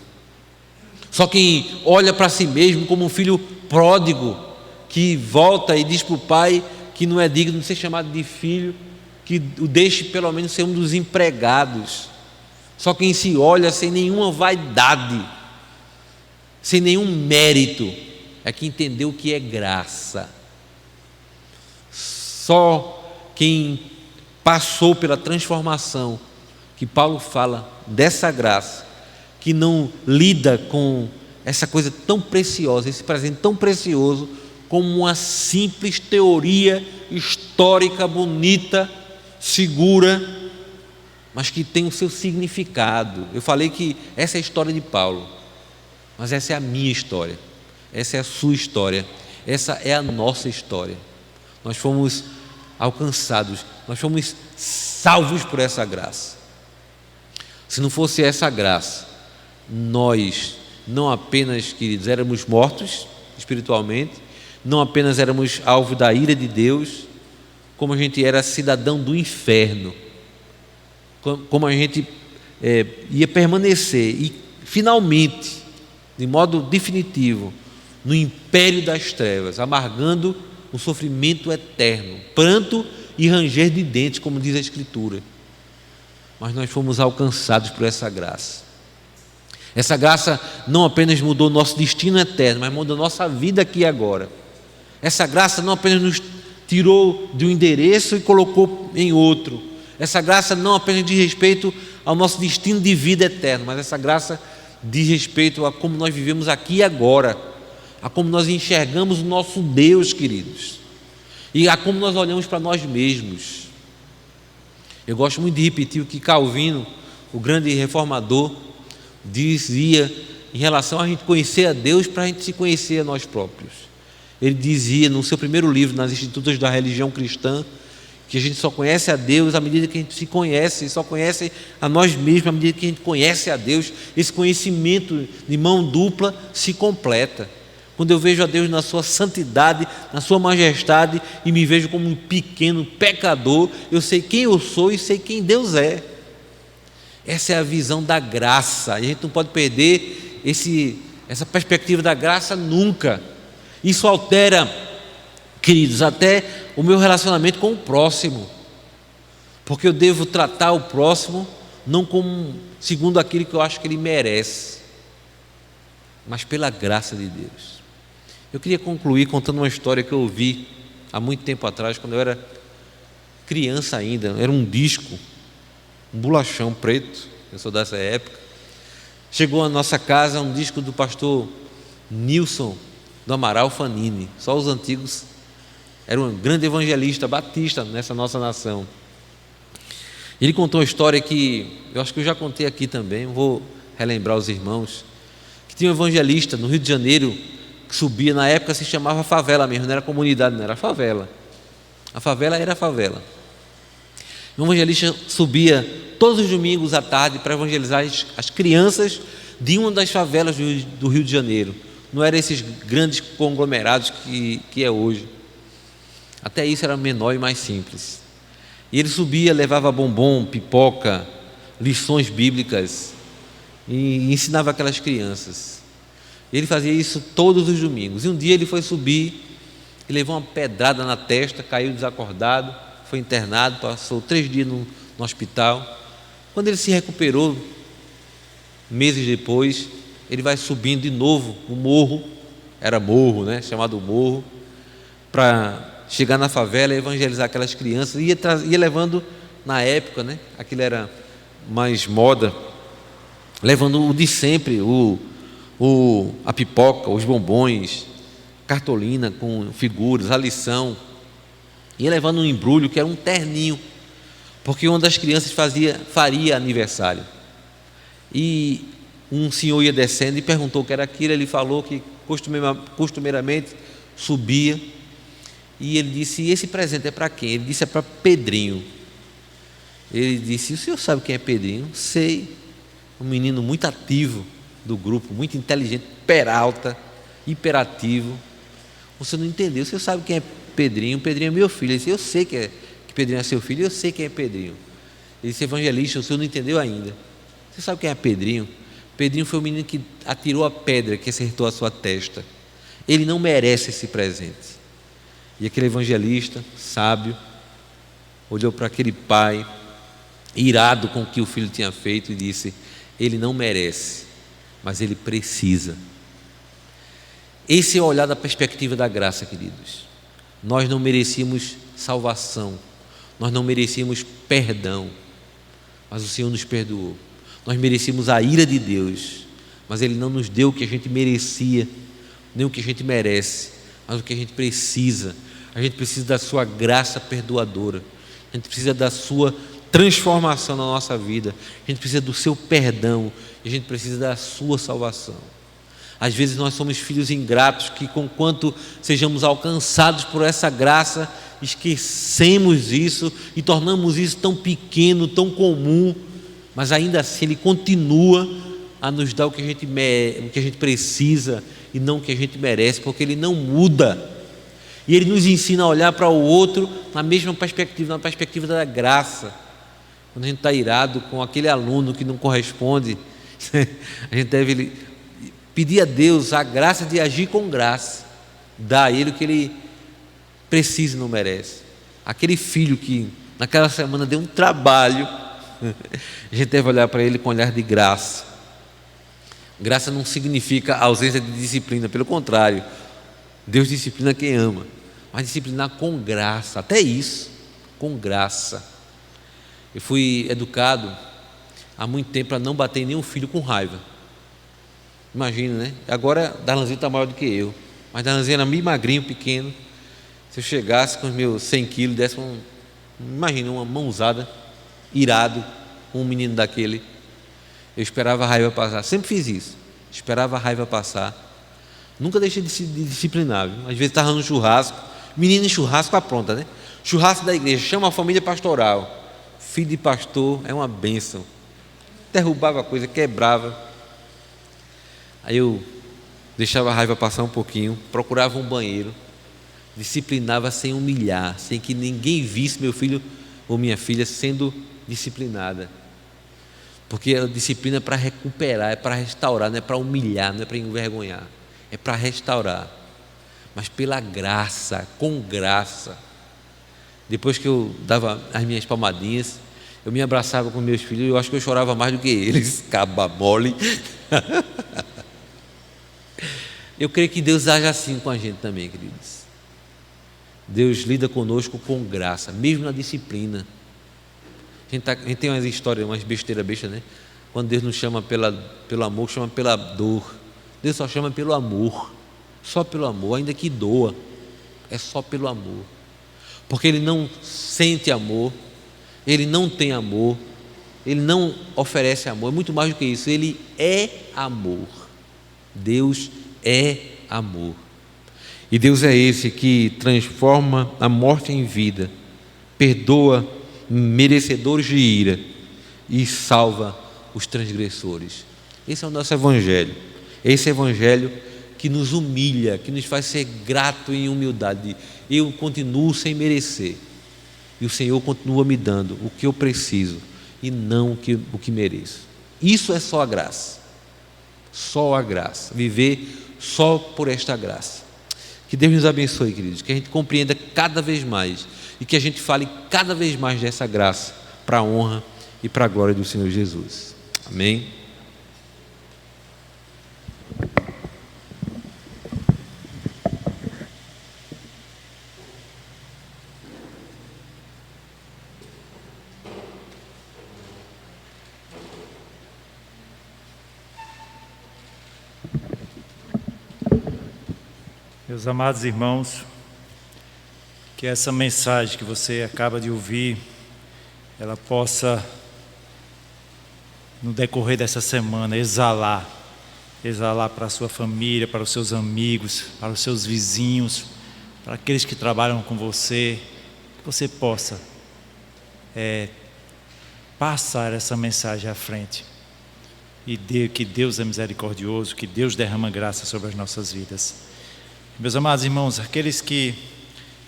Só quem olha para si mesmo como um filho pródigo, que volta e diz para o pai que não é digno de ser chamado de filho, que o deixe pelo menos ser um dos empregados. Só quem se olha sem nenhuma vaidade, sem nenhum mérito, é que entendeu o que é graça. Só quem passou pela transformação que Paulo fala dessa graça, que não lida com essa coisa tão preciosa, esse presente tão precioso, como uma simples teoria histórica, bonita, segura, mas que tem o seu significado. Eu falei que essa é a história de Paulo, mas essa é a minha história, essa é a sua história, essa é a nossa história. Nós fomos alcançados, nós fomos salvos por essa graça. Se não fosse essa graça, nós não apenas, queridos, éramos mortos espiritualmente, não apenas éramos alvo da ira de Deus, como a gente era cidadão do inferno, como a gente ia permanecer e finalmente, de modo definitivo, no império das trevas, amargando o sofrimento eterno, pranto e ranger de dentes, como diz a Escritura. Mas nós fomos alcançados por essa graça. Essa graça não apenas mudou nosso destino eterno, mas mudou nossa vida aqui e agora. Essa graça não apenas nos tirou de um endereço e colocou em outro. Essa graça não apenas diz respeito ao nosso destino de vida eterno, mas essa graça diz respeito a como nós vivemos aqui e agora, a como nós enxergamos o nosso Deus, queridos, e a como nós olhamos para nós mesmos. Eu gosto muito de repetir o que Calvino, o grande reformador, dizia em relação a gente conhecer a Deus para a gente se conhecer a nós próprios. Ele dizia no seu primeiro livro, Nas Institutas da Religião Cristã, que a gente só conhece a Deus à medida que a gente se conhece, só conhece a nós mesmos à medida que a gente conhece a Deus. Esse conhecimento de mão dupla se completa quando eu vejo a Deus na sua santidade, na sua majestade, e me vejo como um pequeno pecador. Eu sei quem eu sou e sei quem Deus é. Essa é a visão da graça, e a gente não pode perder essa perspectiva da graça nunca. Isso altera, queridos, até o meu relacionamento com o próximo, porque eu devo tratar o próximo não como segundo aquilo que eu acho que ele merece, mas pela graça de Deus. Eu queria concluir contando uma história que eu ouvi há muito tempo atrás, quando eu era criança ainda. Era um disco, um bolachão preto, eu sou dessa época. Chegou à nossa casa um disco do pastor Nilson do Amaral Fanini. Só os antigos. Era um grande evangelista batista nessa nossa nação. Ele contou uma história que eu acho que eu já contei aqui também, vou relembrar os irmãos, que tinha um evangelista no Rio de Janeiro que subia, na época se chamava favela mesmo, não era comunidade, não era favela. A favela era a favela. O evangelista subia todos os domingos à tarde para evangelizar as crianças de uma das favelas do Rio de Janeiro. Não eram esses grandes conglomerados que é hoje. Até isso era menor e mais simples. E ele subia, levava bombom, pipoca, lições bíblicas e ensinava aquelas crianças. Ele fazia isso todos os domingos. E um dia ele foi subir e levou uma pedrada na testa, caiu desacordado, foi internado, passou 3 dias no hospital. Quando ele se recuperou, meses depois, ele vai subindo de novo o morro. era morro, né? Chamado morro, para chegar na favela e evangelizar aquelas crianças. Ia levando, na época, né? Aquilo era mais moda, levando o de sempre, a pipoca, os bombons, cartolina com figuras, a lição. Ia levando um embrulho que era um terninho, porque uma das crianças faria aniversário. E um senhor ia descendo e perguntou o que era aquilo. Ele falou que costumeiramente subia, e ele disse: e esse presente é para quem? Ele disse: é para Pedrinho. Ele disse: o senhor sabe quem é Pedrinho? Sei. Um menino muito ativo do grupo, muito inteligente, peralta, hiperativo. O senhor não entendeu. O senhor sabe quem é Pedrinho? Pedrinho é meu filho. Ele disse: eu sei que Pedrinho é seu filho, eu sei quem é Pedrinho. Ele disse: evangelista, o senhor não entendeu ainda. Você sabe quem é Pedrinho? Pedrinho foi o menino que atirou a pedra que acertou a sua testa. Ele não merece esse presente. E aquele evangelista sábio olhou para aquele pai, irado com o que o filho tinha feito, e disse: ele não merece, mas ele precisa. Esse é o olhar da perspectiva da graça, queridos. Nós não merecíamos salvação, nós não merecíamos perdão, mas o Senhor nos perdoou. Nós merecíamos a ira de Deus, mas Ele não nos deu o que a gente merecia, nem o que a gente merece, mas o que a gente precisa. A gente precisa da sua graça perdoadora, a gente precisa da sua transformação na nossa vida, a gente precisa do seu perdão, a gente precisa da sua salvação. Às vezes nós somos filhos ingratos que, conquanto sejamos alcançados por essa graça, esquecemos isso e tornamos isso tão pequeno, tão comum, mas ainda assim Ele continua a nos dar o que a gente precisa e não o que a gente merece, porque Ele não muda. E Ele nos ensina a olhar para o outro na mesma perspectiva, na perspectiva da graça. Quando a gente está irado com aquele aluno que não corresponde, a gente deve pedir a Deus a graça de agir com graça, dar a Ele o que Ele precisa e não merece. Aquele filho que naquela semana deu um trabalho, a gente deve olhar para ele com um olhar de graça. Graça não significa ausência de disciplina, pelo contrário, Deus disciplina quem ama, mas disciplinar com graça, até isso, com graça. Eu fui educado há muito tempo para não bater em nenhum filho com raiva. Imagina, né? Agora Darlanzinho está maior do que eu, mas Darlanzinho era meio magrinho, pequeno. Se eu chegasse com os meus 100 quilos, desse imagina, uma mãozada, irado, um menino daquele, eu esperava a raiva passar. Sempre fiz isso, esperava a raiva passar. Nunca deixei de se disciplinar, viu? Às vezes estava no churrasco, menino em churrasco apronta, né? Churrasco da igreja, chama a família pastoral. Filho de pastor é uma bênção. Derrubava a coisa, quebrava. Aí eu deixava a raiva passar um pouquinho, procurava um banheiro, disciplinava sem humilhar, sem que ninguém visse meu filho ou minha filha sendo disciplinada. Porque a disciplina é para recuperar, é para restaurar, não é para humilhar, não é para envergonhar, é para restaurar, mas pela graça, com graça. Depois que eu dava as minhas palmadinhas, eu me abraçava com meus filhos, eu acho que eu chorava mais do que eles, caba mole. Eu creio que Deus age assim com a gente também, queridos. Deus lida conosco com graça, mesmo na disciplina. A gente tem umas histórias, umas besteiras, né? Quando Deus nos chama pelo amor, chama pela dor. Deus só chama pelo amor, só pelo amor, ainda que doa, é só pelo amor. Porque Ele não sente amor, Ele não tem amor, Ele não oferece amor, é muito mais do que isso, Ele é amor. Deus é amor. E Deus é esse que transforma a morte em vida, perdoa merecedores de ira e salva os transgressores. Esse é o nosso evangelho. Esse evangelho que nos humilha, que nos faz ser grato em humildade. Eu continuo sem merecer e o Senhor continua me dando o que eu preciso e não o que mereço. Isso é só a graça. Só a graça. Viver só por esta graça. Que Deus nos abençoe, queridos, que a gente compreenda cada vez mais e que a gente fale cada vez mais dessa graça para a honra e para a glória do Senhor Jesus. Amém. Meus amados irmãos, que essa mensagem que você acaba de ouvir, ela possa, no decorrer dessa semana, exalar para a sua família, para os seus amigos, para os seus vizinhos, para aqueles que trabalham com você, que você possa passar essa mensagem à frente. E que Deus é misericordioso, que Deus derrama graça sobre as nossas vidas. Meus amados irmãos, aqueles que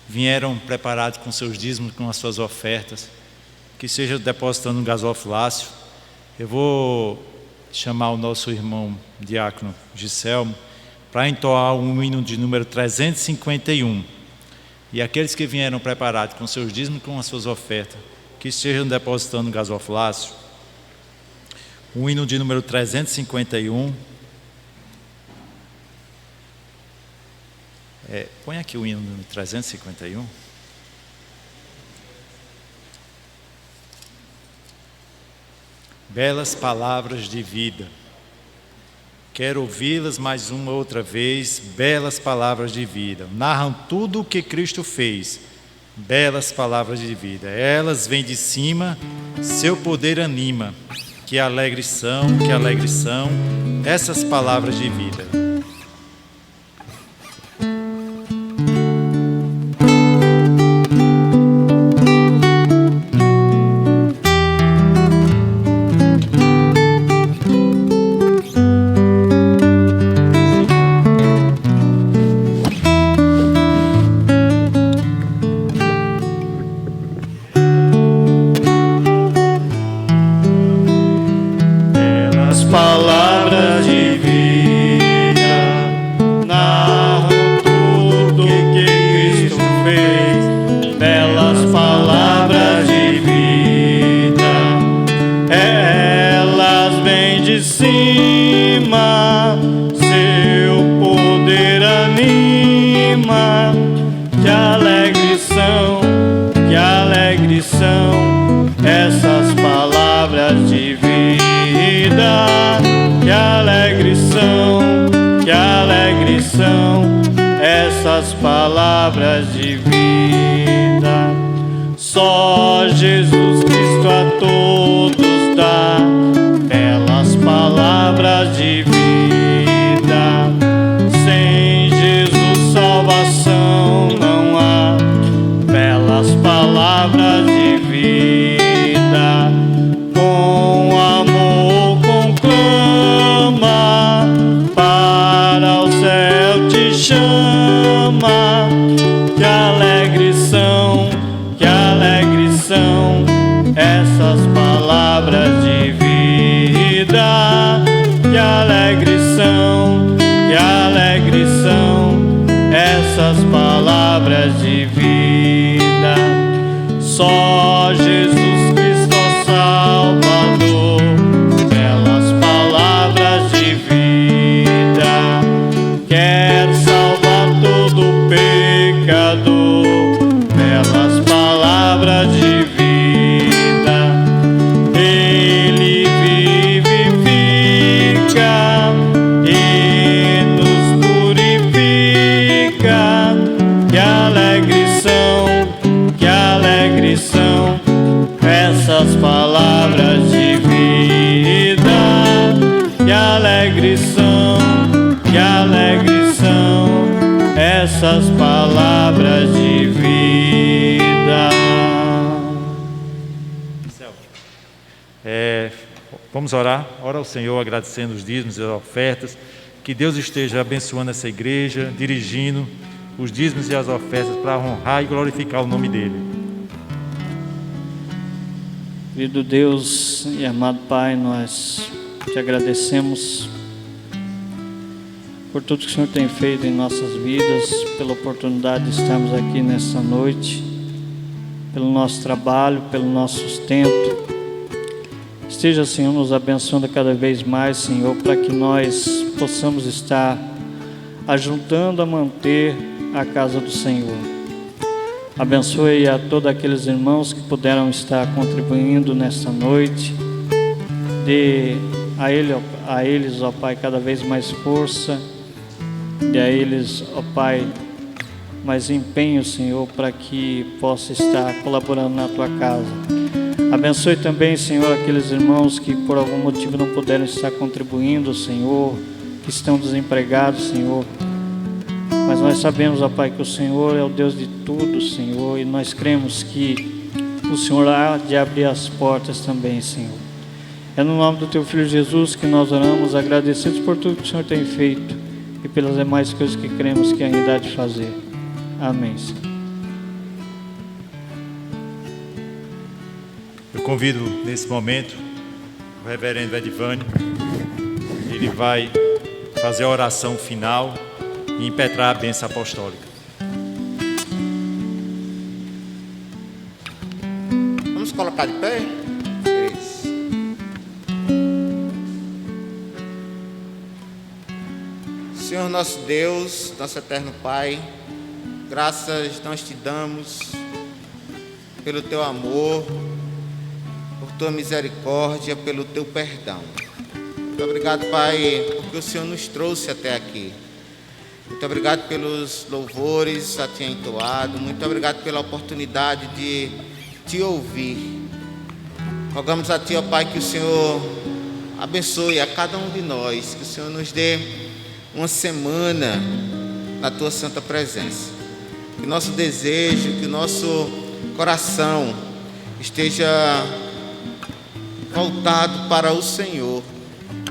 vieram preparados com seus dízimos, com as suas ofertas, que sejam depositando um gasofilácio, eu vou chamar o nosso irmão diácono Giselmo para entoar um hino de número 351. E aqueles que vieram preparados com seus dízimos, com as suas ofertas, que estejam depositando um gasofilácio, o hino de número 351. Põe aqui o hino número 351. Belas palavras de vida. Quero ouvi-las mais uma outra vez. Belas palavras de vida. Narram tudo o que Cristo fez. Belas palavras de vida. Elas vêm de cima, seu poder anima. Que alegres são essas palavras de vida. Essas palavras de vida, só Jesus Cristo a todos dá belas palavras de vida. Sem Jesus salvação não há belas palavras de vida. Com amor conclama, para o céu te chama. Que alegres são essas palavras de vida. Que alegres são essas palavras de vida. Só Jesus Cristo Salvador, belas palavras de vida. Quer salvar todo pecador, belas palavras de vida. Ele vivifica e nos purifica. Que alegres são essas palavras de vida. Que alegres são essas palavras de vida. Vamos orar. Ora ao Senhor agradecendo os dízimos e as ofertas. Que Deus esteja abençoando essa igreja, dirigindo os dízimos e as ofertas para honrar e glorificar o nome dEle. Querido Deus e amado Pai, nós te agradecemos por tudo que o Senhor tem feito em nossas vidas, pela oportunidade de estarmos aqui nesta noite, pelo nosso trabalho, pelo nosso sustento. Esteja, Senhor, nos abençoando cada vez mais, Senhor, para que nós possamos estar ajudando a manter a casa do Senhor. Abençoe a todos aqueles irmãos que puderam estar contribuindo nesta noite. Dê a eles, ó Pai, cada vez mais força Dê a eles, ó Pai, mais empenho, Senhor, para que possa estar colaborando na Tua casa. Abençoe também, Senhor, aqueles irmãos que por algum motivo não puderam estar contribuindo, Senhor, que estão desempregados, Senhor. Mas nós sabemos, ó Pai, que o Senhor é o Deus de tudo, Senhor, e nós cremos que o Senhor há de abrir as portas também, Senhor. É no nome do Teu Filho Jesus que nós oramos, agradecidos por tudo que o Senhor tem feito e pelas demais coisas que cremos que ainda há de fazer. Amém, Senhor. Eu convido nesse momento o reverendo Edivânio. Ele vai fazer a oração final e impetrar a bênção apostólica. Vamos colocar de pé? Isso. Senhor nosso Deus, nosso eterno Pai, graças nós te damos pelo teu amor, por tua misericórdia, pelo teu perdão. Muito obrigado, Pai, porque o Senhor nos trouxe até aqui. Muito obrigado pelos louvores a ti entoado. Muito obrigado pela oportunidade de te ouvir. Rogamos a ti, ó Pai, que o Senhor abençoe a cada um de nós, que o Senhor nos dê uma semana na tua santa presença. Que o nosso desejo, que o nosso coração esteja voltado para o Senhor.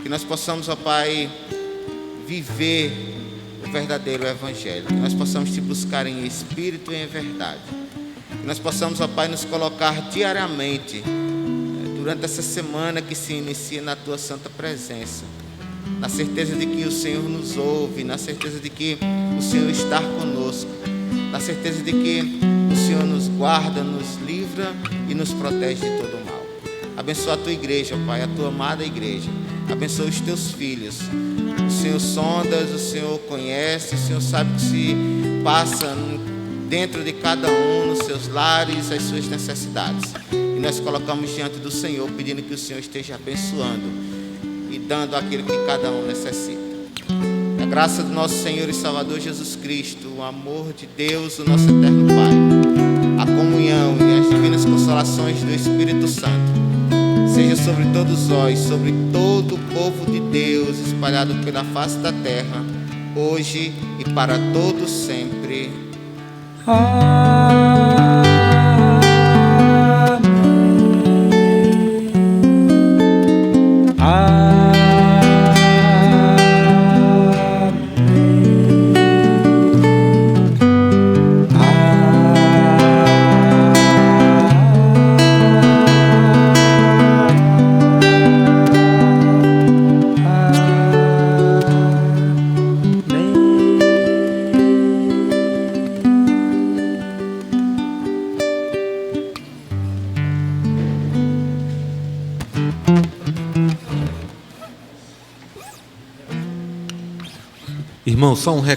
Que nós possamos, ó Pai, viver o verdadeiro Evangelho. Que nós possamos te buscar em espírito e em verdade. Que nós possamos, ó Pai, nos colocar diariamente, durante essa semana que se inicia na tua santa presença, na certeza de que o Senhor nos ouve, na certeza de que o Senhor está conosco, na certeza de que o Senhor nos guarda, nos livra e nos protege de todo o mal. Abençoa a tua igreja, Pai, a tua amada igreja. Abençoa os teus filhos. O Senhor sonda, o Senhor conhece, o Senhor sabe que se passa dentro de cada um, nos seus lares, as suas necessidades. E nós colocamos diante do Senhor, pedindo que o Senhor esteja abençoando e dando aquilo que cada um necessita. A graça do nosso Senhor e Salvador Jesus Cristo, o amor de Deus, o nosso eterno Pai, a comunhão e as divinas consolações do Espírito Santo seja sobre todos nós, sobre todo o povo de Deus espalhado pela face da terra, hoje e para todos sempre. Irmão, só um recado.